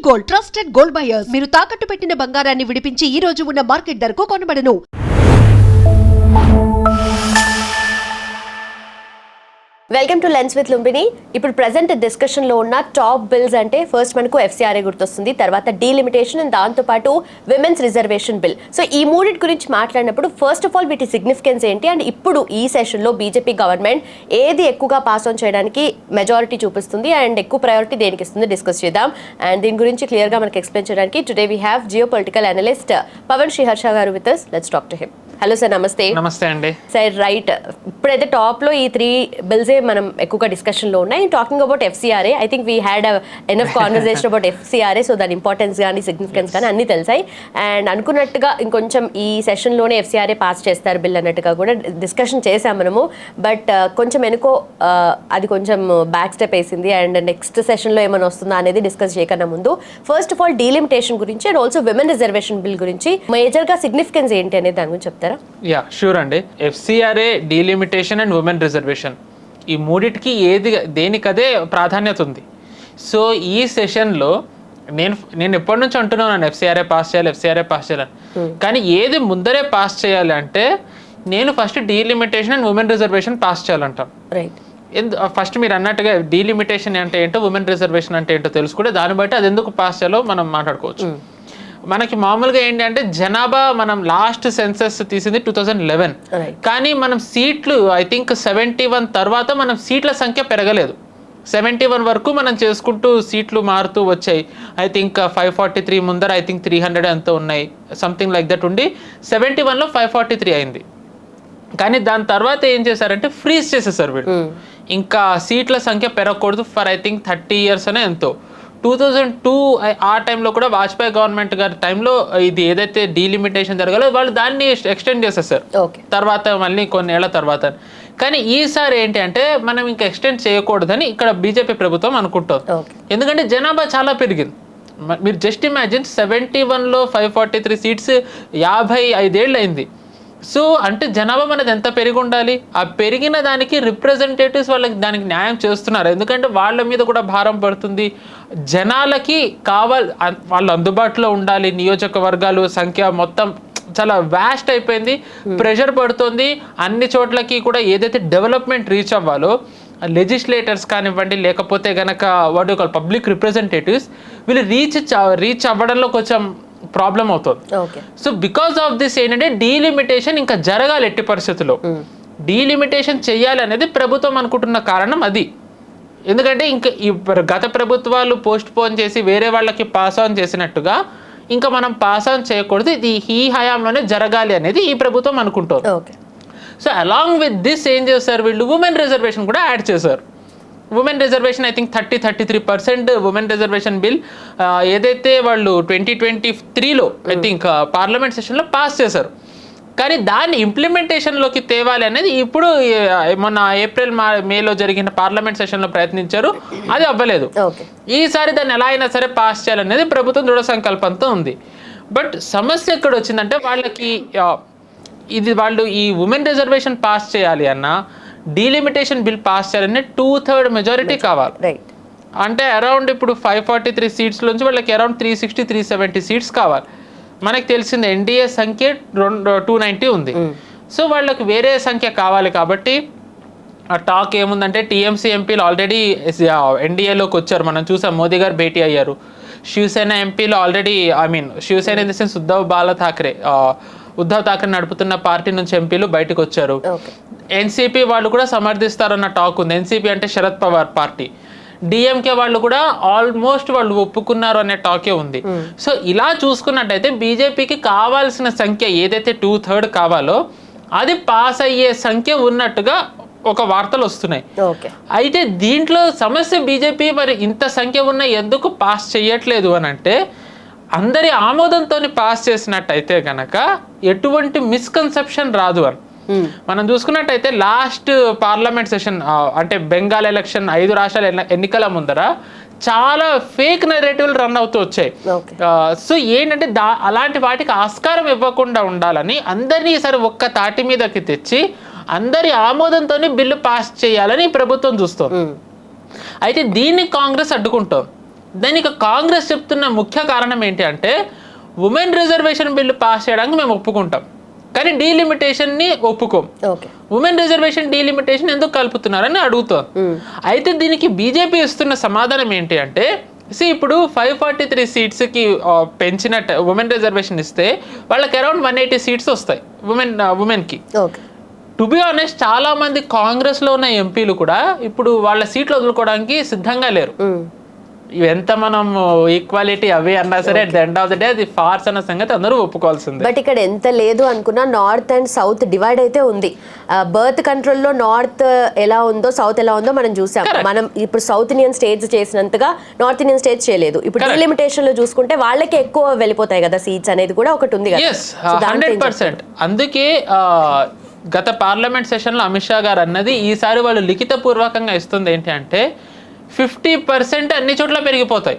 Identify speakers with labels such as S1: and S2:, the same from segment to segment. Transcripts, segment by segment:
S1: Gold trusted gold buyers మీరు తాకట్టు పెట్టిన బంగారాన్ని విడిపించి ఈ రోజు ఉన్న మార్కెట్ ధరకు కొనబడను.
S2: Welcome to lens with Lumbini. ఇప్పుడు ప్రెసెంట్ డిస్కషన్ లో ఉన్న టాప్ బిల్స్ అంటే ఫస్ట్ మనకు FCRA గుర్తొస్తుంది, తర్వాత డీలిమిటేషన్ అండ్ దాంతోపాటు విమెన్స్ రిజర్వేషన్ బిల్. సో ఈ మూడింటి గురించి మాట్లాడినప్పుడు ఫస్ట్ ఆఫ్ ఆల్ వీటి సిగ్నిఫికెన్స్ ఏంటి అండ్ ఇప్పుడు ఈ సెషన్లో బీజేపీ గవర్నమెంట్ ఏది ఎక్కువగా పాస్ ఆన్ చేయడానికి మెజారిటీ చూపిస్తుంది అండ్ ఎక్కువ ప్రయారిటీ దేనికి ఇస్తుంది డిస్కస్ చేద్దాం. అండ్ దీని గురించి క్లియర్గా మనకి ఎక్స్ప్లెయిన్ చేయడానికి today we have geo political analyst Pavan Sriharsha garu with us. Let's talk to him. Hello sir, నమస్తే.
S3: నమస్తే అండి.
S2: సార్ రైట్, ఇప్పుడైతే టాప్లో ఈ 3 బిల్సే మనం ఎక్కువగా డిస్కషన్లో ఉన్నాయి. Talking about FCRA, I think we had enough conversation about FCRA. So దాని ఇంపార్టెన్స్ కానీ సిగ్నిఫికెన్స్ కానీ అన్నీ తెలిసాయి. అండ్ అనుకున్నట్టుగా ఇంకొంచెం ఈ సెషన్లోనే FCRA పాస్ చేస్తారు బిల్ అన్నట్టుగా కూడా డిస్కషన్ చేసాం మనము. బట్ కొంచెం వెనుకో అది కొంచెం బ్యాక్ స్టెప్ వేసింది అండ్ నెక్స్ట్ సెషన్లో ఏమైనా వస్తుందా అనేది డిస్కస్ చేయకన్నా ముందు ఫస్ట్ ఆఫ్ ఆల్ డీలిమిటేషన్ గురించి and also women reservation bill గురించి మేజర్గా సిగ్నిఫికెన్స్ ఏంటి అనేది దాని గురించి చెప్తారా?
S3: యా షూర్ అండి. FCRA, delimitation and women reservation ఈ మూడిటికి దేనికదే ప్రాధాన్యత ఉంది. సో ఈ సెషన్లో నేను ఎప్పటి నుంచి అంటున్నాను FCRA పాస్ చేయాలని, కానీ ఏది ముందరే పాస్ చేయాలి అంటే నేను first delimitation and women reservation pass చేయాలంటాను.
S2: రైట్.
S3: ఫస్ట్ మీరు అన్నట్టుగా డీలిమిటేషన్ అంటే ఏంటో, ఉమెన్ రిజర్వేషన్ అంటే ఏంటో తెలుసుకుంటే దాన్ని బట్టి అది ఎందుకు పాస్ చేయాలో మనం మాట్లాడుకోవచ్చు. మనకి మామూలుగా ఏంటి అంటే జనాభా మనం లాస్ట్ సెన్సస్ తీసింది 2011, కానీ మనం సీట్లు ఐ థింక్ 71 తర్వాత మనం సీట్ల సంఖ్య పెరగలేదు. 71 వరకు మనం చేసుకుంటూ సీట్లు మారుతూ వచ్చాయి. ఐ థింక్ 543 ముందర ఐ థింక్ 300 ఎంతో ఉన్నాయి, సంథింగ్ లైక్ దట్ ఉండి 71లో 543 అయింది. కానీ దాని తర్వాత ఏం చేశారంటే ఫ్రీజ్ చేసేసారు వీళ్ళు. ఇంకా సీట్ల సంఖ్య పెరగకూడదు ఫర్ ఐ థింక్ 30 years అనే ఎంతో. 2002 ఆ టైంలో కూడా వాజ్పేయి గవర్నమెంట్ గారి టైంలో ఇది ఏదైతే డీలిమిటేషన్ జరగాలో వాళ్ళు దాన్ని ఎక్స్టెండ్ చేసేసారు తర్వాత మళ్ళీ కొన్ని ఏళ్ల తర్వాత. కానీ ఈసారి ఏంటి అంటే మనం ఇంకా ఎక్స్టెండ్ చేయకూడదని ఇక్కడ బీజేపీ ప్రభుత్వం అనుకుంటుంది. ఎందుకంటే జనాభా చాలా పెరిగింది. మీరు జస్ట్ ఇమాజిన్ 71లో 543 సీట్స్ 55 ఏళ్ళు అయింది. సో అంటే జనాభా మనది ఎంత పెరిగి ఉండాలి, ఆ పెరిగిన దానికి రిప్రజెంటేటివ్స్ వాళ్ళకి దానికి న్యాయం చేస్తున్నారు. ఎందుకంటే వాళ్ళ మీద కూడా భారం పడుతుంది. జనాలకి వాళ్ళు అందుబాటులో ఉండాలి. నియోజకవర్గాలు సంఖ్య మొత్తం చాలా వ్యాస్ట్ అయిపోయింది, ప్రెషర్ పడుతుంది. అన్ని చోట్లకి కూడా ఏదైతే డెవలప్మెంట్ రీచ్ అవ్వాలో లెజిస్లేటర్స్ కానివ్వండి, లేకపోతే కనుక వాటి పబ్లిక్ రిప్రజెంటేటివ్స్ వీళ్ళు రీచ్ అవ్వడంలో కొంచెం ప్రాబ్లం అవుతుంది. సో బికాస్ ఆఫ్ దిస్ ఏంటంటే డీలిమిటేషన్ ఇంకా జరగాలి ఎట్టి పరిస్థితుల్లో. డీలిమిటేషన్ చెయ్యాలి అనేది ప్రభుత్వం అనుకుంటున్న కారణం అది. ఎందుకంటే ఇంకా ఈ గత ప్రభుత్వాలు పోస్ట్ పోన్ చేసి వేరే వాళ్ళకి పాస్ ఆన్ చేసినట్టుగా ఇంకా మనం పాస్ ఆన్ చేయకూడదు, ఇది ఈ హయాంలోనే జరగాలి అనేది ఈ ప్రభుత్వం అనుకుంటుంది. సో అలాంగ్ విత్ దిస్ ఏం చేస్తారు వీళ్ళు, ఉమెన్ రిజర్వేషన్ కూడా యాడ్ చేశారు. Women reservation I think 33% women reservation bill ఏదైతే వాళ్ళు 2023లో ఐ థింక్ పార్లమెంట్ సెషన్లో పాస్ చేశారు. కానీ దాన్ని ఇంప్లిమెంటేషన్లోకి తేవాలి అనేది ఇప్పుడు మొన్న ఏప్రిల్ మేలో జరిగిన పార్లమెంట్ సెషన్లో ప్రయత్నించారు, అది అవ్వలేదు. ఈసారి దాన్ని ఎలా అయినా సరే పాస్ చేయాలనేది ప్రభుత్వం దృఢ సంకల్పంతో ఉంది. బట్ సమస్య ఎక్కడ వచ్చిందంటే వాళ్ళకి వాళ్ళు ఈ ఉమెన్ రిజర్వేషన్ పాస్ చేయాలి అన్నా డీలిమిటేషన్ బిల్ పాస్ చేయాలంటే 2/3 మెజారిటీ కావాలి. అంటే అరౌండ్ ఇప్పుడు 543 సీట్స్ నుంచి వాళ్ళకి అరౌండ్ 360-370 సీట్స్ కావాలి. మనకు తెలిసింది ఎన్డీఏ సంఖ్య 290 ఉంది. సో వాళ్ళకి వేరే సంఖ్య కావాలి. కాబట్టి ఆ టాక్ ఏముందంటే టీఎంసీ ఎంపీలు ఆల్రెడీ ఎన్డీఏలోకి వచ్చారు, మనం చూసాం, మోదీ గారు భేటీ అయ్యారు. శివసేన ఎంపీలు already Shivsena in the sense Uddhav Thackeray నడుపుతున్న పార్టీ నుంచి ఎంపీలు బయటకు వచ్చారు. ఎన్సీపీ వాళ్ళు కూడా సమర్థిస్తారన్న టాక్ ఉంది. ఎన్సీపీ అంటే శరద్ పవార్ పార్టీ. డిఎంకే వాళ్ళు కూడా ఆల్మోస్ట్ వాళ్ళు ఒప్పుకున్నారు అనే టాకే ఉంది. సో ఇలా చూసుకున్నట్టయితే బీజేపీకి కావాల్సిన సంఖ్య ఏదైతే 2/3 కావాలో అది పాస్ అయ్యే సంఖ్య ఉన్నట్టుగా ఒక వార్తలు వస్తున్నాయి. అయితే దీంట్లో సమస్య బీజేపీ మరి ఇంత సంఖ్య ఉన్న ఎందుకు పాస్ చేయట్లేదు అని అంటే అందరి ఆమోదంతో పాస్ చేసినట్టయితే కనుక ఎటువంటి మిస్కన్సెప్షన్ రాదు అని. మనం చూసుకున్నట్టయితే లాస్ట్ పార్లమెంట్ సెషన్ అంటే బెంగాల్ ఎలక్షన్ 5 రాష్ట్రాల ఎన్నికల ముందర చాలా ఫేక్ నెరేటివ్లు రన్ అవుతూ వచ్చాయి. సో ఏంటంటే అలాంటి వాటికి ఆస్కారం ఇవ్వకుండా ఉండాలని అందరినీ సరే ఒక్క తాటి మీదకి తెచ్చి అందరి ఆమోదంతో బిల్లు పాస్ చేయాలని ప్రభుత్వం చూస్తుంది. అయితే దీన్ని కాంగ్రెస్ అడ్డుకుంటాం. దానికి కాంగ్రెస్ చెప్తున్న ముఖ్య కారణం ఏంటి అంటే, ఉమెన్ రిజర్వేషన్ బిల్లు పాస్ చేయడానికి మేము ఒప్పుకుంటాం, కానీ డీలిమిటేషన్ని ఒప్పుకోం. ఉమెన్ రిజర్వేషన్ డీలిమిటేషన్ ఎందుకు కలుపుతున్నారని అడుగుతాం. అయితే దీనికి బీజేపీ ఇస్తున్న సమాధానం ఏంటి అంటే, ఇప్పుడు 543 సీట్స్కి పెంచినట్టు ఉమెన్ రిజర్వేషన్ ఇస్తే వాళ్ళకి అరౌండ్ 180 సీట్స్ వస్తాయి ఉమెన్కి. టు బి ఆనెస్ట్, చాలా మంది కాంగ్రెస్లో ఉన్న ఎంపీలు కూడా ఇప్పుడు వాళ్ళ సీట్లు వదులుకోవడానికి సిద్ధంగా లేరు. ఎంత మనం ఈక్వాలిటీ అవి అన్నా సరే, at the end of the day అది ఫార్స్ అన్న సంగతి అందరూ ఒప్పుకోవాల్సిందే.
S2: బట్ ఇక్కడ ఎంత లేదు అనుకున్నా నార్త్ అండ్ సౌత్ డివైడ్ అయితే ఉంది. బర్త్ కంట్రోల్లో నార్త్ ఎలా ఉందో సౌత్ ఎలా ఉందో మనం చూసాం. మనం ఇప్పుడు సౌత్ ఇండియన్ స్టేట్స్ చేసినంతగా నార్త్ ఇండియన్ స్టేట్స్ చేయలేదు. ఇప్పుడు డీలిమిటేషన్ లో చూసుకుంటే వాళ్ళకి ఎక్కువ వెళ్ళిపోతాయి కదా సీట్స్ అనేది కూడా ఒకటి ఉంది కదా.
S3: 100%. అందుకే గత పార్లమెంట్ సెషన్లో అమిత్ షా గారు అన్నది, ఈసారి వాళ్ళు లిఖిత పూర్వకంగా ఇస్తుంది ఏంటి అంటే 50% అన్ని చోట్ల పెరిగిపోతాయి,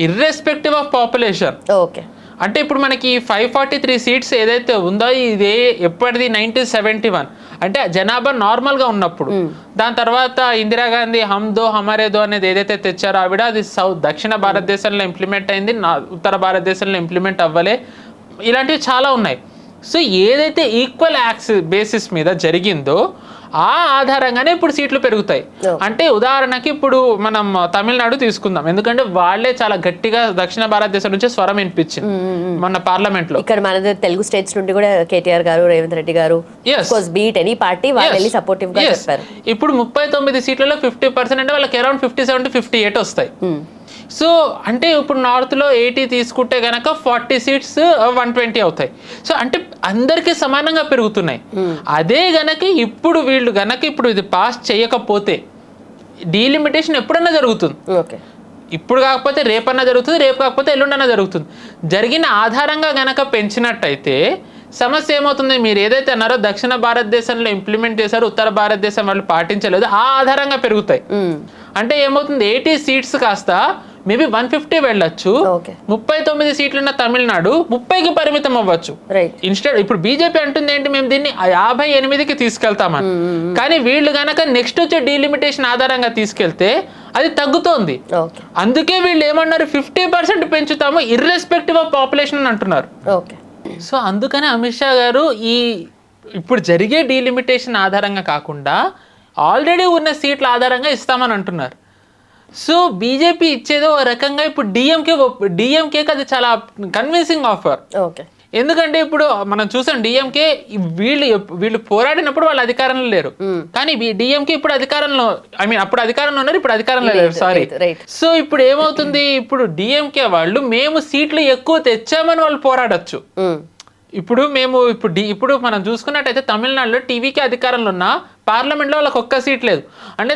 S3: ఇర్రెస్పెక్టివ్ ఆఫ్ పాపులేషన్. అంటే ఇప్పుడు మనకి 543 సీట్స్ ఏదైతే ఉందో ఇది ఎప్పటిది 1971, అంటే జనాభా నార్మల్గా ఉన్నప్పుడు. దాని తర్వాత ఇందిరాగాంధీ హమ్ దో హమారే దో అనేది ఏదైతే తెచ్చారో ఆవిడ, అది దక్షిణ భారతదేశంలో ఇంప్లిమెంట్ అయింది, ఉత్తర భారతదేశంలో ఇంప్లిమెంట్ అవ్వలే. ఇలాంటివి చాలా ఉన్నాయి. సో ఏదైతే ఈక్వల్ యాక్సెస్ బేసిస్ మీద జరిగిందో ఆ ఆధారంగానే ఇప్పుడు సీట్లు పెరుగుతాయి. అంటే ఉదాహరణకి ఇప్పుడు మనం తమిళనాడు తీసుకుందాం, ఎందుకంటే వాళ్ళే చాలా గట్టిగా దక్షిణ భారతదేశం నుంచి స్వరం వినిపించింది మన పార్లమెంట్ లో.
S2: ఇక్కడ మన తెలుగు స్టేట్స్ నుండి కూడా కేటీఆర్ గారు, రేవంత్ రెడ్డి గారు బీట్ ఎనీ పార్టీ వాళ్ళు సపోర్టివ్ గా చెప్పారు.
S3: ఇప్పుడు 39 సీట్లలో 50% అంటే వాళ్ళకి అరౌండ్ 57 to 58 వస్తాయి. సో అంటే ఇప్పుడు నార్త్లో 80 తీసుకుంటే గనక 40 సీట్స్ 120 అవుతాయి. సో అంటే అందరికీ సమానంగా పెరుగుతున్నాయి. అదే గనక ఇప్పుడు వీళ్ళు గనక ఇప్పుడు ఇది పాస్ చేయకపోతే డీలిమిటేషన్ ఎప్పుడన్నా జరుగుతుంది. ఇప్పుడు కాకపోతే రేపన్నా జరుగుతుంది, రేపు కాకపోతే ఎల్లుండన్నా జరుగుతుంది. జరిగిన ఆధారంగా గనక పెంచినట్టయితే సమస్య ఏమవుతుంది, మీరు ఏదైతే అన్నారో దక్షిణ భారతదేశంలో ఇంప్లిమెంట్ చేశారు, ఉత్తర భారతదేశం వాళ్ళు పాటించలేదు, ఆ ఆధారంగా పెరుగుతాయి. అంటే ఏమవుతుంది, 80 సీట్స్ కాస్త మేబీ 150 వెళ్ళొచ్చు. 39 సీట్లున్న తమిళనాడు 30కి పరిమితం అవ్వచ్చు. ఇన్స్టెడ్ ఇప్పుడు బీజేపీ అంటుంది ఏంటి, మేము దీన్ని 58కి తీసుకెళ్తామని. కానీ వీళ్ళు గనక నెక్స్ట్ వచ్చే డీలిమిటేషన్ ఆధారంగా తీసుకెళ్తే అది తగ్గుతోంది. అందుకే వీళ్ళు ఏమన్నారు, 50% పెంచుతాము ఇర్రెస్పెక్టివ్ ఆఫ్ పాపులేషన్ అని అంటున్నారు. సో అందుకనే అమిత్ షా గారు ఈ ఇప్పుడు జరిగే డీలిమిటేషన్ ఆధారంగా కాకుండా ఆల్రెడీ ఉన్న సీట్ల ఆధారంగా ఇస్తామని అంటున్నారు. సో బీజేపీ ఇచ్చేదో ఒక రకంగా ఇప్పుడు డిఎంకేకి అది చాలా కన్విన్సింగ్ ఆఫర్. ఎందుకంటే ఇప్పుడు మనం చూసాం డిఎంకే వీళ్ళు పోరాడినప్పుడు వాళ్ళు అధికారంలో లేరు, కానీ డిఎంకే ఇప్పుడు అధికారంలో, అప్పుడు అధికారంలో ఉన్నారు, ఇప్పుడు అధికారంలో లేరు. సారీ. సో ఇప్పుడు ఏమవుతుంది, ఇప్పుడు డిఎంకే వాళ్ళు మేము సీట్లు ఎక్కువ తెచ్చామని వాళ్ళు పోరాడచ్చు. ఇప్పుడు ఇప్పుడు మనం చూసుకున్నట్టయితే తమిళనాడులో టీవీకి అధికారంలో ఉన్న పార్లమెంట్లో వాళ్ళకి ఒక్క సీట్ లేదు. అంటే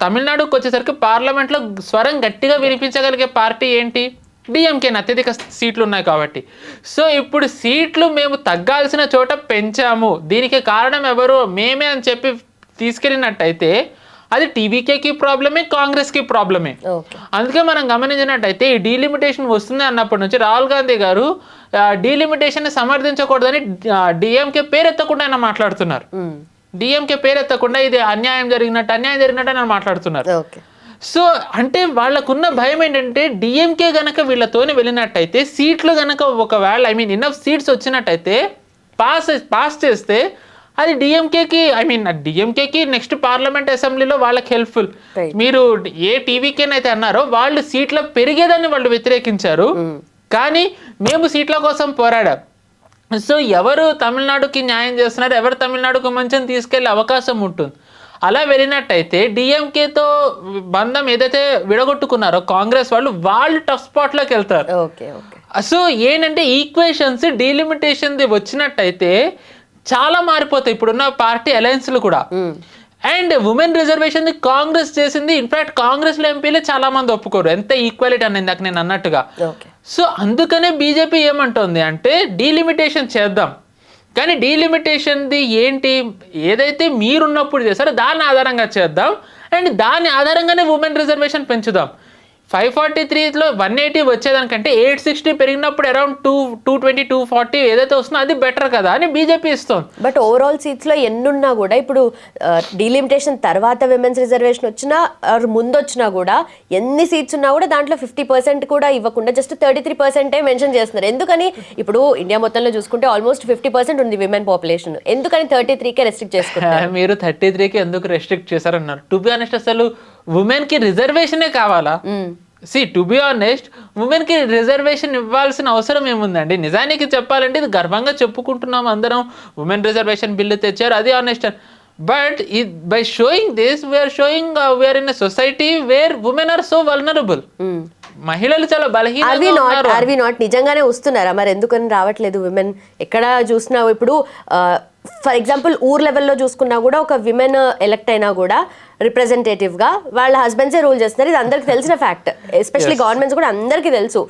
S3: తమిళనాడుకి వచ్చేసరికి పార్లమెంట్లో స్వరం గట్టిగా వినిపించగలిగే పార్టీ ఏంటి, డిఎంకేని, అత్యధిక సీట్లు ఉన్నాయి కాబట్టి. సో ఇప్పుడు సీట్లు మేము తగ్గాల్సిన చోట పెంచాము, దీనికి కారణం ఎవరు, మేమే అని చెప్పి తీసుకెళ్ళినట్టయితే అది టీవీకేకి ప్రాబ్లమే, కాంగ్రెస్కి ప్రాబ్లమే. అందుకే మనం గమనించినట్టయితే ఈ డీలిమిటేషన్ వస్తుంది అన్నప్పటి నుంచి రాహుల్ గాంధీ గారు డీలిమిటేషన్ సమర్థించకూడదని డిఎంకే పేరెత్తకుండా ఆయన మాట్లాడుతున్నారు. డిఎంకే పేరెత్తకుండా ఇది అన్యాయం జరిగినట్టు అని మాట్లాడుతున్నారు. సో అంటే వాళ్ళకున్న భయం ఏంటంటే డిఎంకే గనక వీళ్ళతోనే వెళ్ళినట్టయితే సీట్లు గనక ఒకవేళ ఇన్నఫ్ సీట్స్ వచ్చినట్టయితే పాస్ చేస్తే అది డిఎంకేకి నెక్స్ట్ పార్లమెంట్ అసెంబ్లీలో వాళ్ళకి హెల్ప్ఫుల్. మీరు ఏ టీవీకేనైతే అన్నారో వాళ్ళు సీట్ల పెరిగేదాన్ని వాళ్ళు వ్యతిరేకించారు, కానీ మేము సీట్ల కోసం పోరాడాం. సో ఎవరు తమిళనాడుకి న్యాయం చేస్తున్నారు, ఎవరు తమిళనాడుకు మంచిని తీసుకెళ్లే అవకాశం ఉంటుంది. అలా వెళ్ళినట్టయితే డిఎంకేతో బంధం ఏదైతే విడగొట్టుకున్నారో కాంగ్రెస్ వాళ్ళు టఫ్ స్పాట్లోకి వెళ్తారు. సో ఏంటంటే ఈక్వేషన్స్ డీలిమిటేషన్ వచ్చినట్టయితే చాలా మారిపోతాయి ఇప్పుడున్న పార్టీ అలయన్స్లు కూడా. అండ్ ఉమెన్ రిజర్వేషన్ కాంగ్రెస్ చేసింది, ఇన్ఫాక్ట్ కాంగ్రెస్ లో ఎంపీలే చాలా మంది ఒప్పుకోరు, ఎంత ఈక్వాలిటీ అనేది నాకు నేను అన్నట్టుగా. సో అందుకనే బీజేపీ ఏమంటుంది అంటే డీలిమిటేషన్ చేద్దాం, కానీ డీలిమిటేషన్ది ఏంటి, ఏదైతే మీరున్నప్పుడు చేస్తారో దాన్ని ఆధారంగా చేద్దాం, అండ్ దాని ఆధారంగానే ఉమెన్ రిజర్వేషన్ పెంచుదాం. 543లో 180 వచ్చేదానికంటే 860 పెరిగినప్పుడు అరౌండ్ 220 240 ఏదైతే వస్తుందో అది బెటర్ కదా అని బీజేపీ ఇస్తుంది.
S2: బట్ ఓవరాల్ సీట్స్ లో ఎన్నున్నా కూడా ఇప్పుడు డీలిమిటేషన్ తర్వాత విమెన్స్ రిజర్వేషన్ వచ్చినా ముందు వచ్చినా కూడా ఎన్ని సీట్స్ ఉన్నా కూడా దాంట్లో 50% కూడా ఇవ్వకుండా జస్ట్ 33% మెన్షన్ చేస్తున్నారు. ఎందుకని ఇప్పుడు ఇండియా మొత్తంలో చూసుకుంటే ఆల్మోస్ట్ 50% ఉంది విమెన్ పాపులేషన్, ఎందుకని 33కే రెస్ట్రిక్ట్ చేసుకుంటారు?
S3: మీరు 33కి ఎందుకు రెస్ట్రిక్ట్ చేశారన్నారు. టు బి ఆనెస్ట్ అసలు ఉమెన్ కి రిజర్వేషనే కావాలా? టు బి ఆనెస్ట్ ఉమెన్ కి రిజర్వేషన్ ఇవ్వాల్సిన అవసరం ఏముందండి? నిజానికి చెప్పాలంటే ఇది గర్వంగా చెప్పుకుంటున్నాం అందరం, ఉమెన్ రిజర్వేషన్ బిల్లు తెచ్చారు, అది honest. But by showing this we are showing we are in a society where women are so vulnerable. మహిళలు చాలా బలహీనంగా
S2: నిజంగానే వస్తున్నారా మరి? ఎందుకని రావట్లేదు విమెన్? ఎక్కడ చూసినా ఇప్పుడు ఫర్ ఎగ్జాంపుల్ ఊర్ లెవెల్లో చూసుకున్నా కూడా ఒక విమెన్ ఎలక్ట్ అయినా కూడా రిప్రజెంటేటివ్ గా వాళ్ళ హస్బెండ్సే రూల్ చేస్తున్నారు. ఇది అందరికి తెలిసిన ఫ్యాక్ట్. ఎస్పెషల్లీ గవర్నమెంట్స్ కూడా అందరికీ తెలుసు.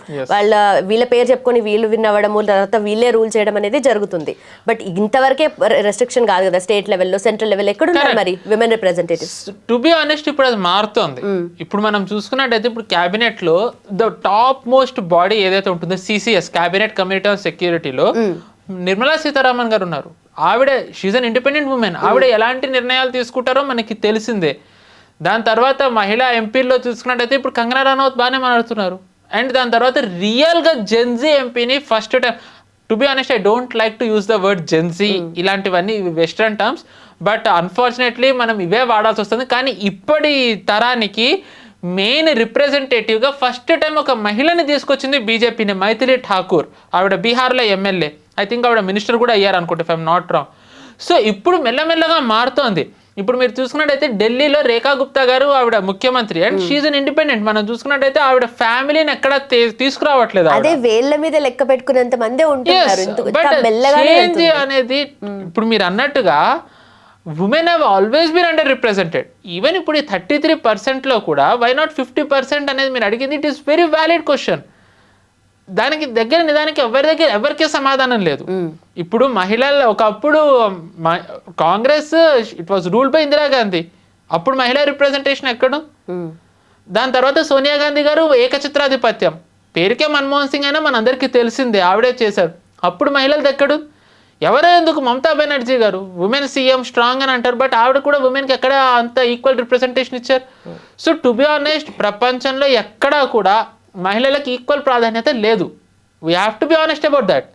S2: వీళ్ళ పేరు చెప్పుకొని వీళ్ళు విన్ అవ్వడము, తర్వాత వీళ్ళే రూల్ చేయడం అనేది జరుగుతుంది. బట్ ఇంతవరకే రెస్ట్రిక్షన్ కాదు కదా స్టేట్ లెవెల్లో, సెంట్రల్ లెవెల్ ఎక్కడ ఉన్నారు మరి women representatives?
S3: To be honest ఇప్పుడు అది మారుతోంది. ఇప్పుడు మనం చూసుకున్నట్టయితే ఇప్పుడు క్యాబినెట్ లో ద టాప్ మోస్ట్ బాడీ ఏదైతే ఉంటుందో సిసిఎస్, క్యాబినెట్ కమిటీ ఆన్ సెక్యూరిటీలో నిర్మలా సీతారామన్ గారు ఉన్నారు. ఆవిడ షీజ్ అన్ ఇండిపెండెంట్ ఉమెన్. ఆవిడ ఎలాంటి నిర్ణయాలు తీసుకుంటారో మనకి తెలిసిందే. దాని తర్వాత మహిళా ఎంపీల్లో చూసుకున్నట్టయితే ఇప్పుడు కంగనా రనౌత్ బాగానే మాట్లాడుతున్నారు. అండ్ దాని తర్వాత రియల్గా జెన్జీ ఎంపీని first time, to be honest I don't like to use the word Gen Z, ఇలాంటివన్నీ వెస్ట్రన్ టర్మ్స్, బట్ అన్ఫార్చునేట్లీ మనం ఇవే వాడాల్సి వస్తుంది. కానీ ఇప్పటి తరానికి మెయిన్ రిప్రజెంటేటివ్గా ఫస్ట్ టైం ఒక మహిళని తీసుకొచ్చింది బీజేపీని, మైథిలి ఠాకూర్. ఆవిడ బీహార్లో ఎమ్మెల్యే, ఐ థింక్ ఆవిడ మినిస్టర్ కూడా అయ్యారు అనుకుంటే if I'm not wrong. So ఇప్పుడు మెల్లమెల్లగా మారుతోంది. ఇప్పుడు మీరు చూసుకున్నట్టయితే ఢిల్లీలో రేఖా గుప్తా గారు ఆవిడ ముఖ్యమంత్రి అండ్ షీఈ్ అన్ ఇండిపెండెంట్. మనం చూసుకున్నట్టయితే ఆవిడ ఫ్యామిలీని ఎక్కడ తీసుకురావట్లేదు.
S2: అదే వేళ్ల మీద లెక్క పెట్టుకున్నంత మందే ఉంటున్నారు.
S3: చేంజ్ అనేది ఇప్పుడు మీరు అన్నట్టుగా women have always been under represented. Even ఇప్పుడు ఈ 33%లో కూడా వై నాట్ 50% అనేది మీరు అడిగింది, it is very valid question. దానికి నిజానికి ఎవరికీ సమాధానం లేదు. ఇప్పుడు మహిళలు ఒకప్పుడు Congress it was ruled by Indira Gandhi, అప్పుడు మహిళా రిప్రజెంటేషన్ ఎక్కడు. దాని తర్వాత సోనియా గాంధీ గారు ఏకఛత్రాధిపత్యం, పేరుకే మన్మోహన్ సింగ్ అయినా మనందరికీ తెలిసిందే, ఆవిడే చేశారు. అప్పుడు మహిళలు ఎక్కడు? ఎవరో ఎందుకు, మమతా బెనర్జీ గారు ఉమెన్ సీఎం స్ట్రాంగ్ అని అంటారు, బట్ ఆవిడ కూడా ఉమెన్కి ఎక్కడ అంత ఈక్వల్ రిప్రజెంటేషన్ ఇచ్చారు. సో టు బి ఆనెస్ట్ ప్రపంచంలో ఎక్కడా కూడా మహిళలకు ఈక్వల్ ప్రాధాన్యత లేదు. We have to be honest about that.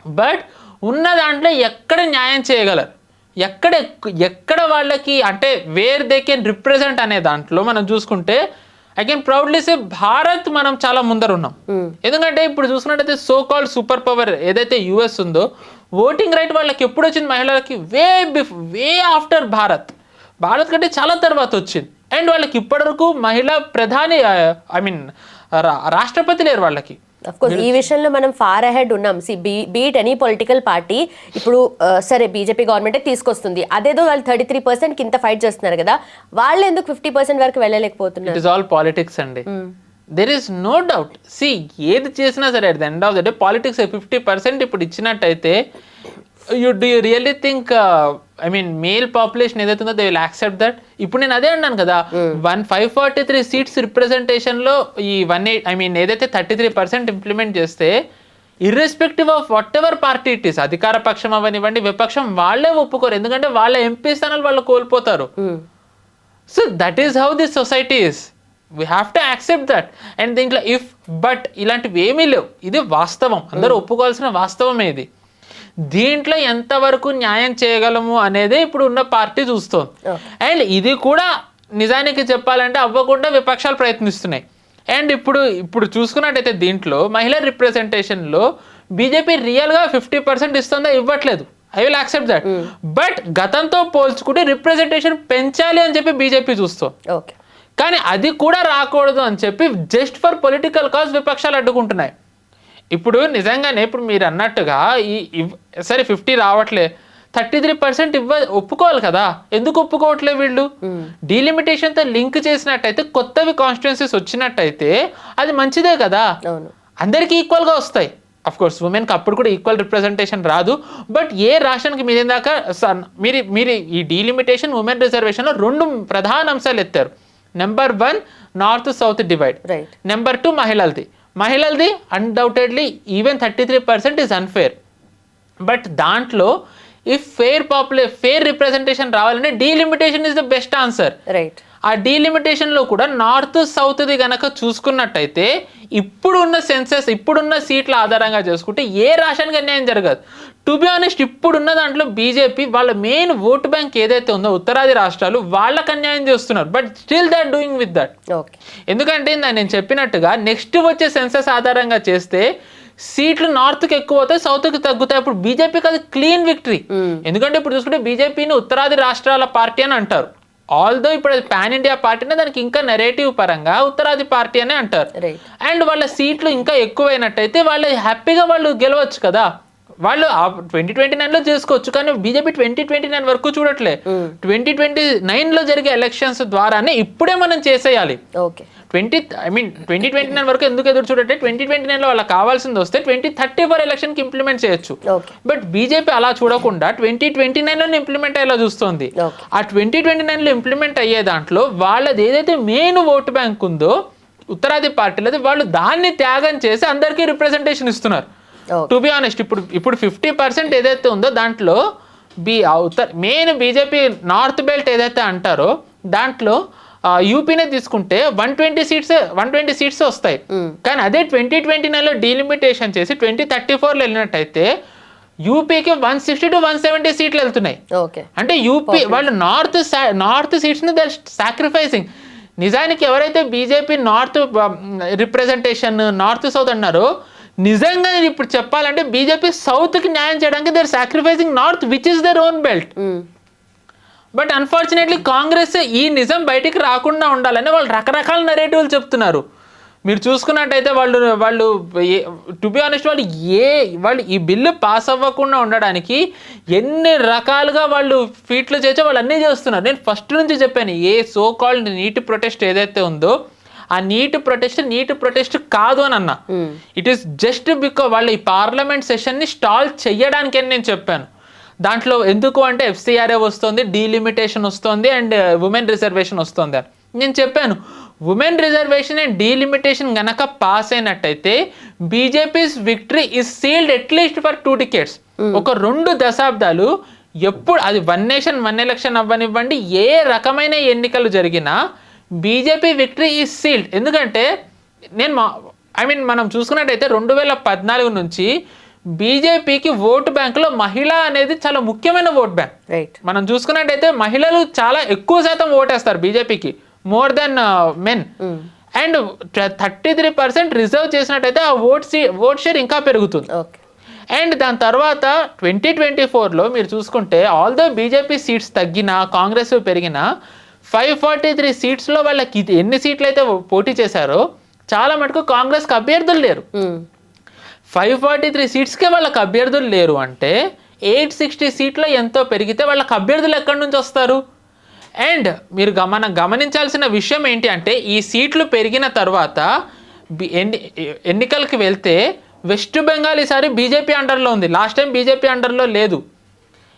S3: But ఉన్న దాంట్లో ఎక్కడ న్యాయం చేయగలరు, ఎక్కడ వాళ్ళకి అంటే వేర్ దే కెన్ రిప్రజెంట్ అనే దాంట్లో మనం చూసుకుంటే I can proudly say Bharat మనం చాలా ముందర ఉన్నాం. ఎందుకంటే ఇప్పుడు చూసుకున్నట్టయితే సో కాల్డ్ సూపర్ పవర్ ఏదైతే యుఎస్ ఉందో, ఓటింగ్ రైట్ వాళ్ళకి ఎప్పుడు వచ్చింది మహిళలకి? వే ఆఫ్టర్ భారత్ కంటే చాలా తర్వాత వచ్చింది. అండ్ వాళ్ళకి ఇప్పటివరకు మహిళా ప్రధాని రాష్ట్రపతి లేరు వాళ్ళకి.
S2: ఈ విషయంలో మనం ఫార్ అహెడ్ ఉన్నాం. బీట్ ఎనీ పొలిటికల్ పార్టీ ఇప్పుడు సరే బీజేపీ గవర్నమెంటే తీసుకొస్తుంది, అదేదో వాళ్ళు 33% కింద ఫైట్ చేస్తున్నారు కదా, వాళ్ళు ఎందుకు 50% వరకు వెళ్ళలేకపోతున్నారు?
S3: ఇట్ ఇస్ ఆల్ పాలిటిక్స్ అండి. There is no doubt. ఏది చేసినా సరే at the end of the day politics 50% ఇప్పుడు ఇచ్చినట్టయితే you really think male population ఏదైతే ఉందో దే విల్ యాక్సెప్ట్ దట్? ఇప్పుడు నేను అదే అన్నాను కదా, 543 సీట్స్ రిప్రజెంటేషన్లో ఈ ఏదైతే 33% ఇంప్లిమెంట్ చేస్తే irrespective of what ever party it is, అధికార పక్షం అవనివ్వండి విపక్షం, వాళ్ళే ఒప్పుకోరు. ఎందుకంటే వాళ్ళ ఎంపీ స్థానాలు వాళ్ళు కోల్పోతారు. So that is how this society is. We have to accept that. And దీంట్లో బట్ ఇలాంటివి ఏమీ లేవు. ఇది వాస్తవం, అందరూ ఒప్పుకోవాల్సిన వాస్తవమే ఇది. దీంట్లో ఎంతవరకు న్యాయం చేయగలము అనేది ఇప్పుడు ఉన్న పార్టీ చూస్తోంది. అండ్ ఇది కూడా నిజానికి చెప్పాలంటే అవ్వకుండా విపక్షాలు ప్రయత్నిస్తున్నాయి. అండ్ ఇప్పుడు చూసుకున్నట్టయితే దీంట్లో మహిళా రిప్రజెంటేషన్లో బీజేపీ రియల్గా 50% ఇస్తుందా? ఇవ్వట్లేదు. I will accept that. But గతంతో పోల్చుకుంటే రిప్రజెంటేషన్ పెంచాలి అని చెప్పి బీజేపీ చూస్తాం. కానీ అది కూడా రాకూడదు అని చెప్పి జస్ట్ ఫర్ పొలిటికల్ కాజ్ విపక్షాలు అడ్డుకుంటున్నాయి. ఇప్పుడు నిజంగానే ఇప్పుడు మీరు అన్నట్టుగా సరే 50 రావట్లే, 33% ఒప్పుకోవాలి కదా, ఎందుకు ఒప్పుకోవట్లే వీళ్ళు? డీలిమిటేషన్తో లింక్ చేసినట్టయితే కొత్తవి కాన్స్టిట్యున్సీస్ వచ్చినట్టయితే అది మంచిదే కదా, అందరికీ ఈక్వల్గా వస్తాయి. అఫ్ కోర్స్ ఉమెన్కి అప్పుడు కూడా ఈక్వల్ రిప్రజెంటేషన్ రాదు. బట్ ఏ రాష్ట్రానికి మీరు ఇందాక మీరు ఈ డీలిమిటేషన్ ఉమెన్ రిజర్వేషన్లో 2 ప్రధాన అంశాలు ఎత్తారు. Number 1 north south divide,
S2: right.
S3: Number 2 మహిళలది undoubtedly even 33% is unfair. But దాంట్లో ఈ ఫేర్ రిప్రజెంటేషన్ రావాలంటే delimitation is the best answer.
S2: Right.
S3: ఆ డీలిమిటేషన్లో కూడా నార్త్ సౌత్ది కనుక చూసుకున్నట్టయితే ఇప్పుడున్న సెన్సెస్ ఇప్పుడున్న సీట్ల ఆధారంగా చేసుకుంటే ఏ రాష్ట్రానికి అన్యాయం జరగదు. టు బి ఆనెస్ట్ ఇప్పుడున్న దాంట్లో బీజేపీ వాళ్ళ మెయిన్ ఓటు బ్యాంక్ ఏదైతే ఉందో ఉత్తరాది రాష్ట్రాలు వాళ్ళకి అన్యాయం చేస్తున్నారు. But still they are doing with that.
S2: Okay.
S3: ఎందుకంటే నేను చెప్పినట్టుగా నెక్స్ట్ వచ్చే సెన్సెస్ ఆధారంగా చేస్తే సీట్లు నార్త్కి ఎక్కువ అవుతాయి, సౌత్కి తగ్గుతాయి. ఇప్పుడు బీజేపీకి అది క్లీన్ విక్టరీ. ఎందుకంటే ఇప్పుడు చూసుకుంటే బీజేపీని ఉత్తరాది రాష్ట్రాల పార్టీ అని అంటారు. ఆల్దో ఇప్పుడు అది పాన్ ఇండియా పార్టీనే, దానికి ఇంకా నెరేటివ్ పరంగా ఉత్తరాది పార్టీ అనే అంటారు. అండ్ వాళ్ళ సీట్లు ఇంకా ఎక్కువైనట్టయితే వాళ్ళు హ్యాపీగా వాళ్ళు గెలవచ్చు కదా. వాళ్ళు 2029లో చేసుకోవచ్చు, కానీ బీజేపీ 2029 వరకు చూడట్లే. 2029లో జరిగే ఎలక్షన్స్ ద్వారానే ఇప్పుడే మనం చేసేయాలి. 2029 వరకు ఎందుకు ఎదురు చూడట్లే, 2029లో వాళ్ళకి కావాల్సింది వస్తే 2034 ఎలక్షన్కి ఇంప్లిమెంట్ చేయొచ్చు. బట్ బీజేపీ అలా చూడకుండా 2029లోనే ఇంప్లిమెంట్ అయ్యేలా చూస్తుంది. ఆ 2029లో ఇంప్లిమెంట్ అయ్యే దాంట్లో వాళ్ళది ఏదైతే మెయిన్ ఓటు బ్యాంక్ ఉందో ఉత్తరాది పార్టీలది, వాళ్ళు దాన్ని త్యాగం చేసి అందరికీ రిప్రజెంటేషన్ ఇస్తున్నారు. టు బి ఆనెస్ట్ ఇప్పుడు 50% ఏదైతే ఉందో దాంట్లో మెయిన్ బీజేపీ నార్త్ బెల్ట్ ఏదైతే అంటారో దాంట్లో యూపీనే తీసుకుంటే 120 సీట్స్ వస్తాయి. కానీ అదే 2029లో డీలిమిటేషన్ చేసి 2034లో వెళ్ళినట్టయితే యూపీకి 160 to 170 సీట్లు వెళ్తున్నాయి. అంటే యూపీ వాళ్ళు నార్త్ సీట్స్ని దే సాక్రిఫైసింగ్. నిజానికి ఎవరైతే BJP north representation north south అన్నారో నిజంగా ఇప్పుడు చెప్పాలంటే బీజేపీ సౌత్కి న్యాయం చేయడానికి they are sacrificing north which is their own belt. But unfortunately Congress ఈ నిజం బయటికి రాకుండా ఉండాలని వాళ్ళు రకరకాల నెరేటివ్లు చెప్తున్నారు. మీరు చూసుకున్నట్టయితే వాళ్ళు టు బి ఆనెస్ట్ వాళ్ళు ఈ బిల్లు పాస్ అవ్వకుండా ఉండడానికి ఎన్ని రకాలుగా వాళ్ళు ఫీట్లు చేసే వాళ్ళు అన్నీ చేస్తున్నారు. నేను ఫస్ట్ నుంచి చెప్పాను, ఏ సో కాల్డ్ నీట్ ప్రొటెస్ట్ ఏదైతే ఉందో ఆ నీట్ ప్రొటెస్ట్ కాదు అని అన్నా. ఇట్ ఈస్ జస్ట్ బికాజ్ వాళ్ళు ఈ పార్లమెంట్ సెషన్ని స్టాల్ చెయ్యడానికి అని నేను చెప్పాను. దాంట్లో ఎందుకు అంటే FCRA వస్తుంది, డీలిమిటేషన్ వస్తుంది అండ్ ఉమెన్ రిజర్వేషన్ వస్తుంది అని నేను చెప్పాను. ఉమెన్ రిజర్వేషన్ అండ్ డీలిమిటేషన్ గనక పాస్ అయినట్టయితే BJP's victory is sealed at least for 2 decades. ఒక 2 దశాబ్దాలు ఎప్పుడు అది 1 nation 1 election అవ్వనివ్వండి, ఏ రకమైన ఎన్నికలు జరిగినా బీజేపీ విక్టరీ ఈజ్ సీల్డ్. ఎందుకంటే మనం చూసుకున్నట్టయితే 2014 నుంచి బీజేపీకి ఓటు బ్యాంకులో మహిళ అనేది చాలా ముఖ్యమైన ఓట్ బ్యాంక్. మనం చూసుకున్నట్టయితే మహిళలు చాలా ఎక్కువ శాతం ఓటేస్తారు బీజేపీకి, more than men. And 33% reserve చేసినట్టయితే ఆ ఓట్ షేర్ ఇంకా పెరుగుతుంది. అండ్ దాని తర్వాత 2024లో మీరు చూసుకుంటే ఆల్దో బీజేపీ సీట్స్ తగ్గినా కాంగ్రెస్ పెరిగినా 543 సీట్స్లో వాళ్ళకి ఎన్ని సీట్లు అయితే పోటీ చేశారో చాలా మటుకు కాంగ్రెస్కి అభ్యర్థులు లేరు. 543 సీట్స్కే వాళ్ళకి అభ్యర్థులు లేరు అంటే 860 సీట్లో ఎంతో పెరిగితే వాళ్ళకి అభ్యర్థులు ఎక్కడి నుంచి వస్తారు? అండ్ మీరు గమనించాల్సిన విషయం ఏంటి అంటే ఈ సీట్లు పెరిగిన తర్వాత ఎన్నికలకి వెళ్తే వెస్ట్ బెంగాల్ ఈసారి బీజేపీ అండర్లో ఉంది, లాస్ట్ టైం బీజేపీ అండర్లో లేదు.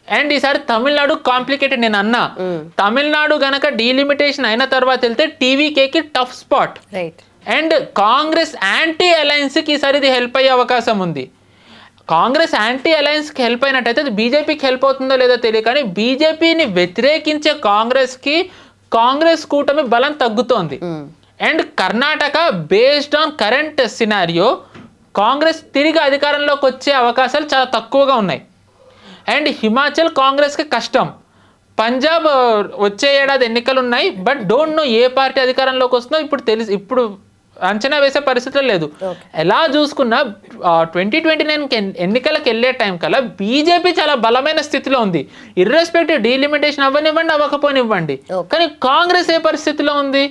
S3: అండ్ ఈసారి తమిళనాడు కాంప్లికేటెడ్. నేను అన్నా తమిళనాడు గనక డీలిమిటేషన్ అయిన తర్వాత వెళ్తే టీవీకేకి tough spot. And Congress anti అలయన్స్కి ఈసారి ఇది హెల్ప్ అయ్యే అవకాశం ఉంది. కాంగ్రెస్ యాంటీ అలయన్స్కి హెల్ప్ అయినట్టయితే అది బీజేపీకి హెల్ప్ అవుతుందో లేదో తెలియదు, కానీ బీజేపీని వ్యతిరేకించే కాంగ్రెస్ కూటమి బలం తగ్గుతోంది. And Karnataka based on current scenario Congress తిరిగి అధికారంలోకి వచ్చే అవకాశాలు చాలా తక్కువగా ఉన్నాయి. అండ్ హిమాచల్ కాంగ్రెస్కి కష్టం. పంజాబ్ వచ్చే ఏడాది ఎన్నికలు ఉన్నాయి, but don't know A party అధికారంలోకి వస్తుందో ఇప్పుడు అంచనా వేసే పరిస్థితులు లేదు. ఎలా చూసుకున్నా 2029 ఎన్నికలకు వెళ్ళే టైం కల్లా బీజేపీ చాలా బలమైన స్థితిలో ఉంది, ఇర్రెస్పెక్టివ్ డీలిమిటేషన్ అవ్వకపోనివ్వండి. కానీ కాంగ్రెస్ ఏ పరిస్థితిలో ఉంది?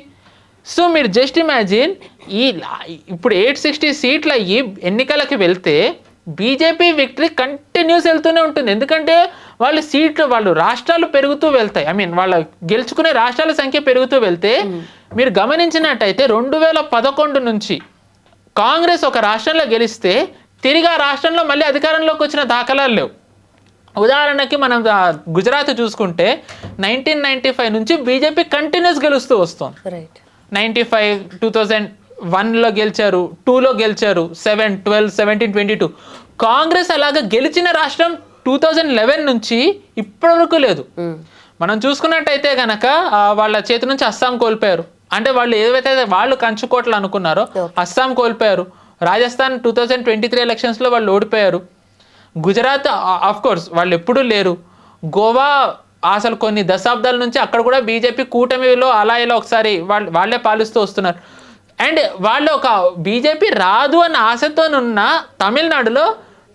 S3: సో మీరు జస్ట్ ఇమాజిన్ ఇప్పుడు 860 సీట్లు అయ్యి ఎన్నికలకు వెళ్తే బీజేపీ విక్టరీ కంటిన్యూస్ వెళ్తూనే ఉంటుంది. ఎందుకంటే వాళ్ళు రాష్ట్రాలు పెరుగుతూ వెళ్తాయి, వాళ్ళ గెలుచుకునే రాష్ట్రాల సంఖ్య పెరుగుతూ వెళ్తే మీరు గమనించినట్టయితే 2011 నుంచి కాంగ్రెస్ ఒక రాష్ట్రంలో గెలిస్తే తిరిగి ఆ రాష్ట్రంలో మళ్ళీ అధికారంలోకి వచ్చిన దాఖలాలు లేవు. ఉదాహరణకి మనం గుజరాత్ చూసుకుంటే 1995 నుంచి బీజేపీ కంటిన్యూస్ గెలుస్తూ వస్తుంది. 95, 2001లో గెలిచారు, 2లో గెలిచారు, 7, 12, 17, 22. కాంగ్రెస్ అలాగా గెలిచిన రాష్ట్రం 2011 నుంచి ఇప్పటివరకు లేదు. మనం చూసుకున్నట్టయితే గనక వాళ్ళ చేతి నుంచి అస్సాం కోల్పోయారు. అంటే వాళ్ళు ఏవైతే వాళ్ళు కంచుకోట్లు అనుకున్నారో అస్సాం కోల్పోయారు. రాజస్థాన్ 2023 ఎలక్షన్స్లో వాళ్ళు ఓడిపోయారు. గుజరాత్ ఆఫ్ కోర్స్ వాళ్ళు ఎప్పుడూ లేరు. గోవా అసలు కొన్ని దశాబ్దాల నుంచి అక్కడ కూడా బీజేపీ కూటమిలో అలా ఇలా ఒకసారి వాళ్ళే పాలిస్తూ వస్తున్నారు. అండ్ వాళ్ళు ఒక బీజేపీ రాదు అన్న ఆశతోనున్న తమిళనాడులో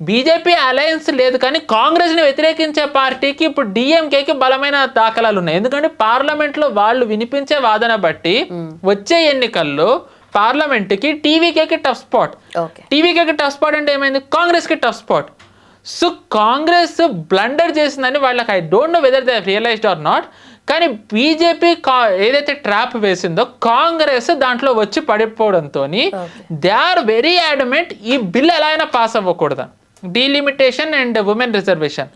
S3: బీజేపీ అలయన్స్ లేదు, కానీ కాంగ్రెస్ని వ్యతిరేకించే పార్టీకి ఇప్పుడు డిఎంకేకి బలమైన దాఖలాలు ఉన్నాయి. ఎందుకంటే పార్లమెంట్లో వాళ్ళు వినిపించే వాదన బట్టి వచ్చే ఎన్నికల్లో పార్లమెంట్కి టీవీకేకి టఫ్ స్పాట్. టీవీకేకి టఫ్ స్పాట్ అంటే ఏమైంది, కాంగ్రెస్కి tough spot. So Congress blunder చేసిందని వాళ్ళకి I don't know whether they realised or not, కానీ బీజేపీ ఏదైతే ట్రాప్ వేసిందో కాంగ్రెస్ దాంట్లో వచ్చి పడిపోవడంతో దే ఆర్ వెరీ అడమెంట్ ఈ బిల్ ఎలా అయినా పాస్ అవ్వకూడదు, delimitation and women reservation.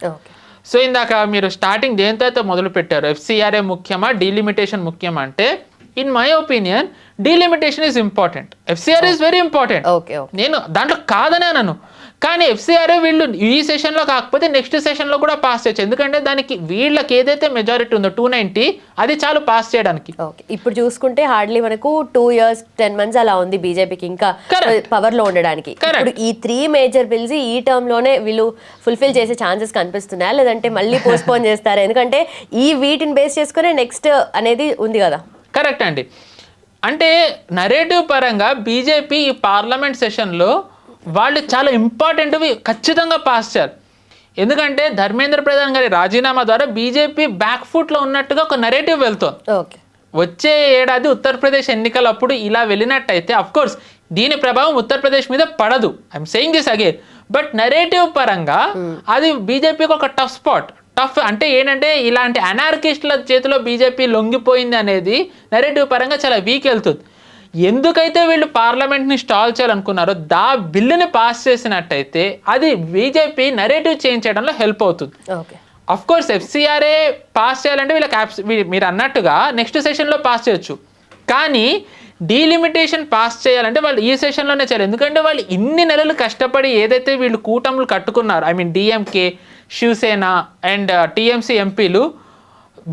S3: So ఇందాక మీరు స్టార్టింగ్ దేంతో అయితే మొదలు పెట్టారు, ఎఫ్సిఆర్ఏ ముఖ్యమా డీలిమిటేషన్ ముఖ్యమా అంటే, in my opinion delimitation is important, FCRA is very important. నేను దాంట్లో కాదనే అన్నాను, కానీ ఎఫ్సిఆర్ఏ వీళ్ళు ఈ సెషన్లో కాకపోతే నెక్స్ట్ సెషన్లో కూడా పాస్ చేయొచ్చు. ఎందుకంటే దానికి వీళ్ళకి ఏదైతే మెజారిటీ ఉందో 290 అది చాలు పాస్ చేయడానికి.
S2: ఇప్పుడు చూసుకుంటే హార్డ్లీ మనకు 2 years 10 months అలా ఉంది బీజేపీకి ఇంకా పవర్ లో ఉండడానికి. ఇప్పుడు ఈ 3 మేజర్ బిల్స్ ఈ టర్మ్ లోనే వీళ్ళు ఫుల్ఫిల్ చేసే ఛాన్సెస్ కనిపిస్తున్నాయా, లేదంటే మళ్ళీ పోస్ట్పోన్ చేస్తారా? ఎందుకంటే ఈ వీటిని బేస్ చేసుకునే నెక్స్ట్ అనేది ఉంది కదా.
S3: కరెక్ట్ అండి. అంటే నరేటివ్ పరంగా బీజేపీ ఈ పార్లమెంట్ సెషన్లో వాళ్ళు చాలా ఇంపార్టెంట్వి ఖచ్చితంగా పాస్ చేయాలి. ఎందుకంటే ధర్మేంద్ర ప్రధాన్ గారి రాజీనామా ద్వారా బీజేపీ బ్యాక్ ఫుట్లో ఉన్నట్టుగా ఒక నెరేటివ్ వెళ్తోంది. వచ్చే ఏడాది ఉత్తరప్రదేశ్ ఎన్నికలప్పుడు ఇలా వెళ్ళినట్టయితే అఫ్కోర్స్ దీని ప్రభావం ఉత్తరప్రదేశ్ మీద పడదు, I'm saying this again, but narrative పరంగా అది బీజేపీకి ఒక టఫ్ స్పాట్. టఫ్ అంటే ఏంటంటే ఇలాంటి అనార్కిస్టుల చేతిలో బీజేపీ లొంగిపోయింది అనేది నెరేటివ్ పరంగా చాలా వీక్ వెళ్తుంది. ఎందుకైతే వీళ్ళు పార్లమెంట్ని స్టాల్ చేయాలనుకున్నారో దా బిల్లుని పాస్ చేసినట్టయితే అది బీజేపీ నెరేటివ్ చేంజ్ చేయడంలో హెల్ప్ అవుతుంది. అఫ్ కోర్స్ ఎఫ్సిఆర్ఏ పాస్ చేయాలంటే వీళ్ళకి మీరు అన్నట్టుగా నెక్స్ట్ సెషన్లో పాస్ చేయొచ్చు, కానీ డీలిమిటేషన్ పాస్ చేయాలంటే వాళ్ళు ఈ సెషన్లోనే చేయాలి. ఎందుకంటే వాళ్ళు ఇన్ని నెలలు కష్టపడి ఏదైతే వీళ్ళు కూటములు కట్టుకున్నారు, I mean DMK, Shivsena and TMC ఎంపీలు,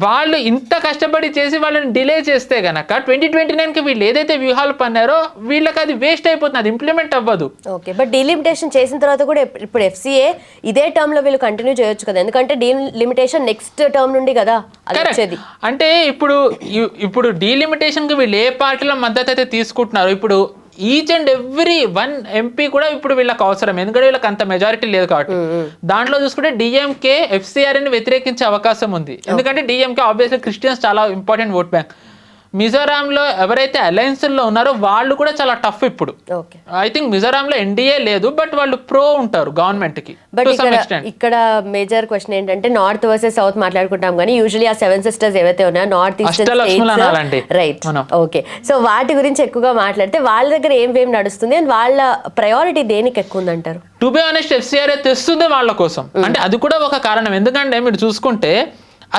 S3: వాళ్ళు ఇంత కష్టపడి చేసి వాళ్ళని డిలే చేస్తే గనక 2029కి వీళ్ళు ఏదైతే వ్యూహాలు పన్నారో వీళ్ళకి అది వేస్ట్ అయిపోతుంది, అది ఇంప్లిమెంట్ అవ్వదు.
S2: ఓకే, బట్ డీలిమిటేషన్ చేసిన తర్వాత కూడా ఇప్పుడు ఎఫ్సిఏ ఇదే టర్మ్ లో వీళ్ళు కంటిన్యూ చేయొచ్చు కదా, ఎందుకంటే డీలిమిటేషన్ నెక్స్ట్ టర్మ్ నుండి కదా వచ్చేది.
S3: అంటే ఇప్పుడు డీలిమిటేషన్కి వీళ్ళు ఏ పార్టీలో మద్దతు అయితే తీసుకుంటున్నారో ఇప్పుడు ఈచ్ అండ్ ఎవ్రీ 1 MP కూడా ఇప్పుడు వీళ్ళకి అవసరం, ఎందుకంటే వీళ్ళకి అంత మెజారిటీ లేదు కాబట్టి. దాంట్లో చూసుకుంటే డిఎంకే ఎఫ్సిఆర్ని వ్యతిరేకించే అవకాశం ఉంది, ఎందుకంటే డిఎంకే ఆబ్వియస్లీ క్రిస్టియన్స్ చాలా ఇంపార్టెంట్ ఓట్ బ్యాంక్. మిజోరాంలో ఎవరైతే అలయన్స్లో ఉన్నారో వాళ్ళు కూడా చాలా టఫ్ ఇప్పుడు. ఐ థింక్ మిజోరాంలో ఎన్డీఏ లేదు, బట్ వాళ్ళు ప్రో ఉంటారు గవర్నమెంట్ కి.
S2: బట్ ఇక్కడ మేజర్ క్వశ్చన్ ఏంటంటే నార్త్ వర్సెస్ సౌత్ మాట్లాడుకుంటాం కానీ యూజువల్లీ ఆ 7 sisters ఏవైతే ఉన్నాయో north east right, okay, so వాటి గురించి ఎక్కువగా మాట్లాడితే వాళ్ళ దగ్గర ఏం నడుస్తుంది అండ్ వాళ్ళ ప్రయారిటీ దేనికి ఎక్కువ ఉందంటారు?
S3: టు బి ఆనెస్ట్ ఎఫ్సిఆర్ఏ తెస్తుంది వాళ్ళ కోసం, అంటే అది కూడా ఒక కారణం. ఎందుకంటే మీరు చూసుకుంటే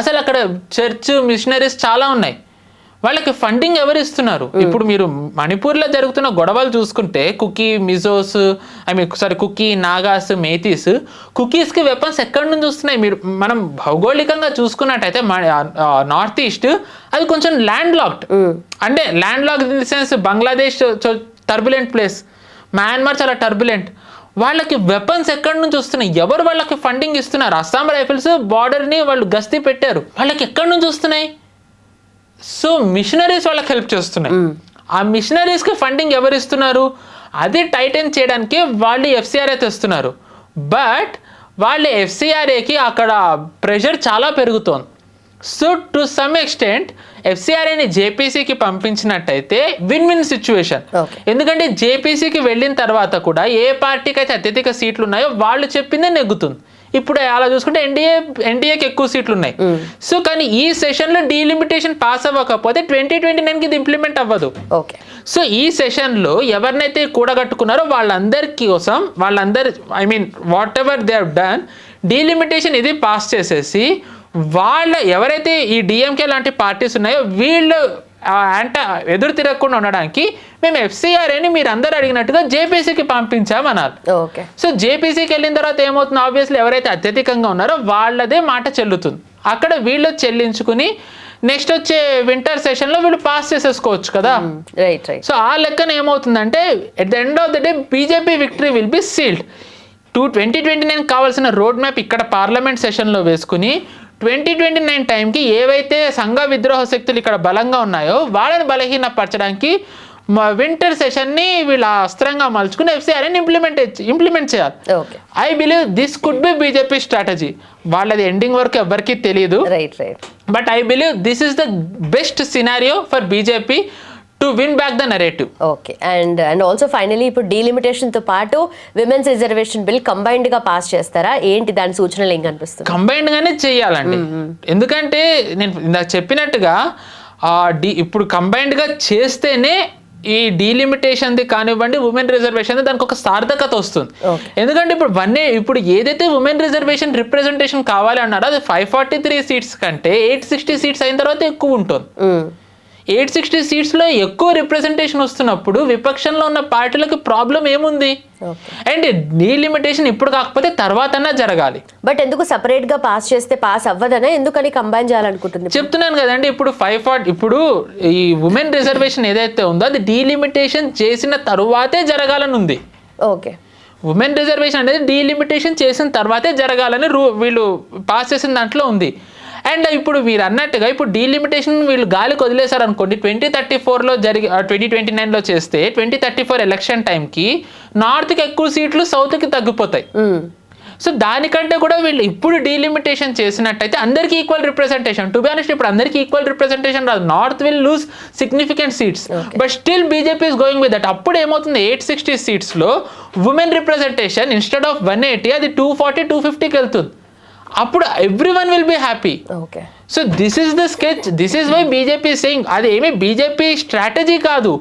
S3: అసలు అక్కడ చర్చ్ మిషనరీస్ చాలా ఉన్నాయి, వాళ్ళకి ఫండింగ్ ఎవరు ఇస్తున్నారు? ఇప్పుడు మీరు మణిపూర్లో జరుగుతున్న గొడవలు చూసుకుంటే మిజోస్ కుకీ, నాగాస్, మేతీస్, కుకీస్కి వెపన్స్ ఎక్కడి నుంచి వస్తున్నాయి? మనం భౌగోళికంగా చూసుకున్నట్టయితే నార్త్ ఈస్ట్ అది కొంచెం ల్యాండ్ లాక్డ్, అంటే land locked in the sense Bangladesh turbulent place, Myanmar చాలా టర్బులెంట్. వాళ్ళకి వెపన్స్ ఎక్కడి నుంచి వస్తున్నాయి? ఎవరు వాళ్ళకి ఫండింగ్ ఇస్తున్నారు? అస్సాం రైఫిల్స్ బార్డర్ని వాళ్ళు గస్తీ పెట్టారు, వాళ్ళకి ఎక్కడి నుంచి వస్తున్నాయి? సో మిషనరీస్ వాళ్ళకి హెల్ప్ చేస్తున్నాయి. ఆ మిషనరీస్కి ఫండింగ్ ఎవరు ఇస్తున్నారు? అది టైటన్ చేయడానికి వాళ్ళు ఎఫ్సిఆర్ఏ తెస్తున్నారు. బట్ వాళ్ళ ఎఫ్సిఆర్ఏకి అక్కడ ప్రెషర్ చాలా పెరుగుతోంది. సో టు సమ్ ఎక్స్టెంట్ ఎఫ్సిఆర్ఏని జేపీసీకి పంపించినట్టయితే విన్ విన్ సిచ్యువేషన్. ఎందుకంటే జేపీసీకి వెళ్ళిన తర్వాత కూడా ఏ పార్టీకి అయితే అత్యధిక సీట్లు ఉన్నాయో వాళ్ళు చెప్పిందే నెగ్గుతుంది. ఇప్పుడు అలా చూసుకుంటే ఎన్డీఏకి ఎక్కువ సీట్లు ఉన్నాయి. సో కానీ ఈ సెషన్లో డీలిమిటేషన్ పాస్ అవ్వకపోతే 2029కి ఇది ఇంప్లిమెంట్ అవ్వదు. సో ఈ సెషన్లో ఎవరినైతే కూడగట్టుకున్నారో వాళ్ళందరికీ కోసం I mean what ever they have done delimitation ఇది పాస్ చేసేసి వాళ్ళ ఎవరైతే ఈ డిఎంకే లాంటి పార్టీస్ ఉన్నాయో వీళ్ళు ఎదురు తిరగకుండా ఉండడానికి మేము FCRAని మీరు అందరు అడిగినట్టుగా జేపీసీకి పంపించామన్నారు.
S2: ఓకే.
S3: సో జేపీసీకి వెళ్ళిన తర్వాత ఏమవుతుంది, ఆబ్వియస్లీ ఎవరైతే అత్యధికంగా ఉన్నారో వాళ్ళదే మాట చెల్లుతుంది. అక్కడ వీళ్ళు చెల్లించుకుని నెక్స్ట్ వచ్చే వింటర్ సెషన్లో వీళ్ళు పాస్ చేసేసుకోవచ్చు కదా.
S2: Right right.
S3: సో ఆ లెక్కన ఏమవుతుందంటే at the end of the day BJP victory will be sealed. 2029 కావాల్సిన రోడ్ మ్యాప్ ఇక్కడ పార్లమెంట్ సెషన్లో వేసుకుని 2029 టైంకి ఏవైతే సంఘ విద్రోహ శక్తులు ఇక్కడ బలంగా ఉన్నాయో వాళ్ళని బలహీనపరచడానికి వింటర్ సెషన్ని వీళ్ళ అస్త్రంగా మలుచుకుని FCRAని ఇంప్లిమెంట్ చేయాలి. I believe this could be BJP strategy. వాళ్ళది ఎండింగ్ వరకు ఎవరికి తెలియదు.
S2: Right right.
S3: But I believe this is the best scenario for BJP to win back the narrative.
S2: Okay. And also finally ఇప్పుడు డీలిమిటేషన్తో పాటు women's reservation bill కంబైన్డ్గా pass చేస్తారా ఏంటి, దాని సూచనలు ఏం కనిపిస్తుంది?
S3: కంబైన్డ్గానే చేయాలండి. ఎందుకంటే నేను ఇందాక చెప్పినట్టుగా ఇప్పుడు కంబైన్డ్గా చేస్తేనే ఈ డీలిమిటేషన్ది కానివ్వండి ఉమెన్ రిజర్వేషన్ దానికి ఒక సార్థకత వస్తుంది. ఎందుకంటే ఇప్పుడు ఏదైతే ఉమెన్ రిజర్వేషన్ రిప్రజెంటేషన్ కావాలి అన్నారో అది 543 సీట్స్ కంటే 860 సీట్స్ అయిన తర్వాత ఎక్కువ ఉంటుంది. 860 సీట్స్లో ఎక్కువ రిప్రజెంటేషన్ వస్తున్నప్పుడు విపక్షంలో ఉన్న పార్టీలకు ప్రాబ్లం ఏముంది? అండ్ డీలిమిటేషన్ ఇప్పుడు కాకపోతే తర్వాతన్నా జరగాలి.
S2: బట్ ఎందుకు సపరేట్గా పాస్ చేస్తే పాస్ అవ్వదనే, ఎందుకని కంబైన్ చేయాలనుకుంటుంది?
S3: చెప్తున్నాను కదండి, ఇప్పుడు ఈ ఉమెన్ రిజర్వేషన్ ఏదైతే ఉందో అది డీలిమిటేషన్ చేసిన తరువాతే జరగాలని ఉంది.
S2: ఓకే.
S3: ఉమెన్ రిజర్వేషన్ అనేది డీలిమిటేషన్ చేసిన తర్వాతే జరగాలని వీళ్ళు పాస్ చేసిన దాంట్లో ఉంది. అండ్ ఇప్పుడు మీరు అన్నట్టుగా ఇప్పుడు డీలిమిటేషన్ వీళ్ళు గాలికి వదిలేశారు అనుకోండి, 2034లో 2029లో చేస్తే 2034 ఎలక్షన్ టైంకి నార్త్కి ఎక్కువ సీట్లు సౌత్కి తగ్గిపోతాయి. సో దానికంటే కూడా వీళ్ళు ఇప్పుడు డీలిమిటేషన్ చేసినట్టయితే అందరికీ equal representation. To be honest ఇప్పుడు అందరికీ ఈక్వల్ రిప్రజెంటేషన్ రాదు. North will lose significant seats, but still BJP is going with that. అప్పుడు ఏమవుతుంది, 860 సీట్స్లో ఉమెన్ రిప్రజెంటేషన్ ఇన్స్టెడ్ ఆఫ్ 180 అది 240 250కి వెళ్తుంది. అప్పుడు everyone will be happy.
S2: Okay.
S3: So this is the sketch, this is why BJP saying. అది ఏమీ BJP strategy కాదు.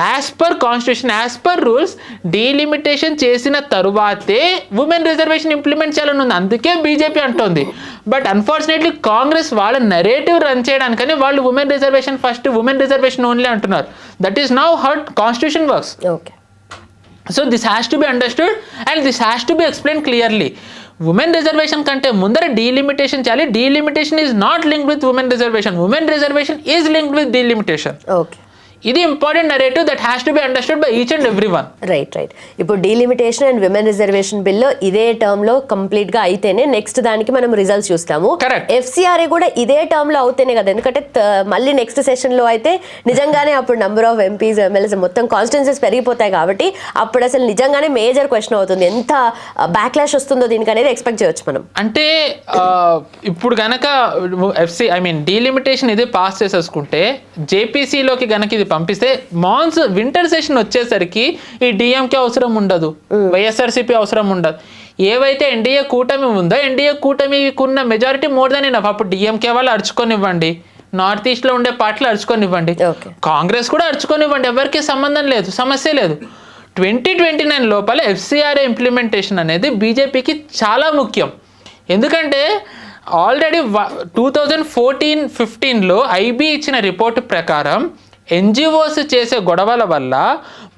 S3: As per constitution, as per rules delimitation చేసిన తరువాతే ఉమెన్ రిజర్వేషన్ ఇంప్లిమెంట్ చేయాలని ఉంది. అందుకే బీజేపీ అంటోంది. బట్ అన్ఫార్చునేట్లీ కాంగ్రెస్ వాళ్ళ నెరేటివ్ రన్ చేయడానికని వాళ్ళు women reservation first, women reservation only అంటున్నారు. That is now how constitution works.
S2: Okay.
S3: So this has to be understood and this has to be explain clearly. Women reservation కంటే ముందర delimitation చేయాలి. Delimitation is not linked with women reservation. Women reservation is linked with delimitation.
S2: Okay.
S3: ఇది important narrative that has to be understood by each and every one.
S2: Right right. ఇప్పుడు delimitation and women reservation bill ఇదే term లో complete గా అయితేనే next దానికి మనం results చూస్తాము. FCRA కూడా ఇదే టర్మ్ లో అవుతేనే కదా, ఎందుకంటే మళ్ళీ నెక్స్ట్ సెషన్ లో అయితే నిజంగానే అప్పుడు నెంబర్ ఆఫ్ ఎంపీస్ ఎమ్మెల్యేస్ మొత్తం కాన్స్టిట్యున్సీస్ పెరిగిపోతాయి కాబట్టి అప్పుడు అసలు నిజంగానే మేజర్ క్వశ్చన్ అవుతుంది. ఎంత బ్యాక్లాష్ వస్తుందో దీనికి అనేది ఎక్స్పెక్ట్ చేయొచ్చు మనం.
S3: అంటే ఇప్పుడు గనక డీలిమిటేషన్ ఇది పాస్ చేసేసుకుంటే జేపీసీలోకి గనక ఇది పంపిస్తే వింటర్ సెషన్ వచ్చేసరికి ఈ డిఎంకే అవసరం ఉండదు, వైఎస్ఆర్సీపీ అవసరం ఉండదు. ఏవైతే ఎన్డీఏ కూటమి ఉందో ఎన్డీఏ కూటమికి ఉన్న మెజారిటీ మోర్ దాన్ ఎనఫ్. అప్పుడు డిఎంకే వాళ్ళు అరుచుకొనివ్వండి, నార్త్ ఈస్ట్లో ఉండే పార్టీలు అరుచుకొనివ్వండి, కాంగ్రెస్ కూడా అరుచుకొనివ్వండి, ఎవరికి సంబంధం లేదు, సమస్య లేదు. 2029 లోపల FCRA ఇంప్లిమెంటేషన్ అనేది బీజేపీకి చాలా ముఖ్యం. ఎందుకంటే ఆల్రెడీ 2014-15లో ఐబీ ఇచ్చిన రిపోర్టు ప్రకారం NGOs చేసే గొడవల వల్ల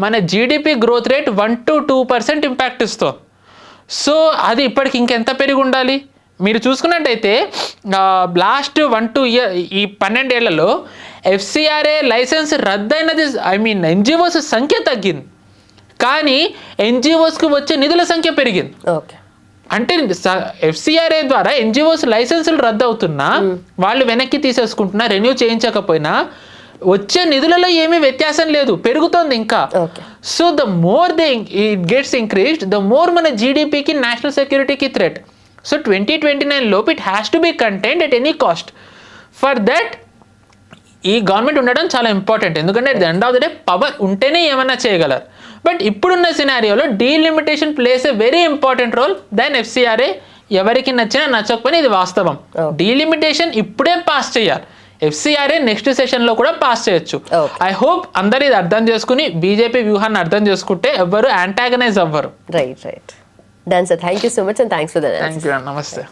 S3: మన GDP growth rate 1 to 2% impact ఇస్తుంది. సో అది ఇప్పటికి ఇంకెంత పెరిగి ఉండాలి? మీరు చూసుకున్నట్టయితే లాస్ట్ 1-2 ఇయర్ ఈ 12 ఏళ్లలో FCRA లైసెన్స్ రద్దయినది NGOs సంఖ్య తగ్గింది, కానీ NGOsకి వచ్చే నిధుల సంఖ్య పెరిగింది.
S2: ఓకే.
S3: అంటే FCRA ద్వారా NGOs లైసెన్సులు రద్దు అవుతున్నా, వాళ్ళు వెనక్కి తీసేసుకుంటున్నా, రెన్యూ చేయించకపోయినా వచ్చే నిధులలో ఏమీ వ్యత్యాసం లేదు, పెరుగుతోంది ఇంకా. So the more it gets increased, the more మన జీడిపికి నేషనల్ సెక్యూరిటీకి థ్రెట్. సో 2029 లోపు it has to be contained at any cost. For that ఈ గవర్నమెంట్ ఉండడం చాలా ఇంపార్టెంట్. ఎందుకంటే at the end of the day power ఉంటేనే ఏమన్నా చేయగలరు. బట్ ఇప్పుడున్న సినారియోలో delimitation plays a very important role then FCRA. ఎవరికి నచ్చినా నచ్చకపోయినా ఇది వాస్తవం. డీలిమిటేషన్ ఇప్పుడే పాస్ చేయాలి. FCRA నెక్స్ట్ సెషన్లో కూడా పాస్ చేయొచ్చు. ఐ హోప్ అందరు ఇది అర్థం చేసుకుని బీజేపీ వ్యూహాన్ని అర్థం చేసుకుంటే ఎవరు యాంటాగనైజ్ అవ్వరు.
S2: Right right. Done sir, thank you so much and thanks for the.
S3: Thank you, నమస్తే.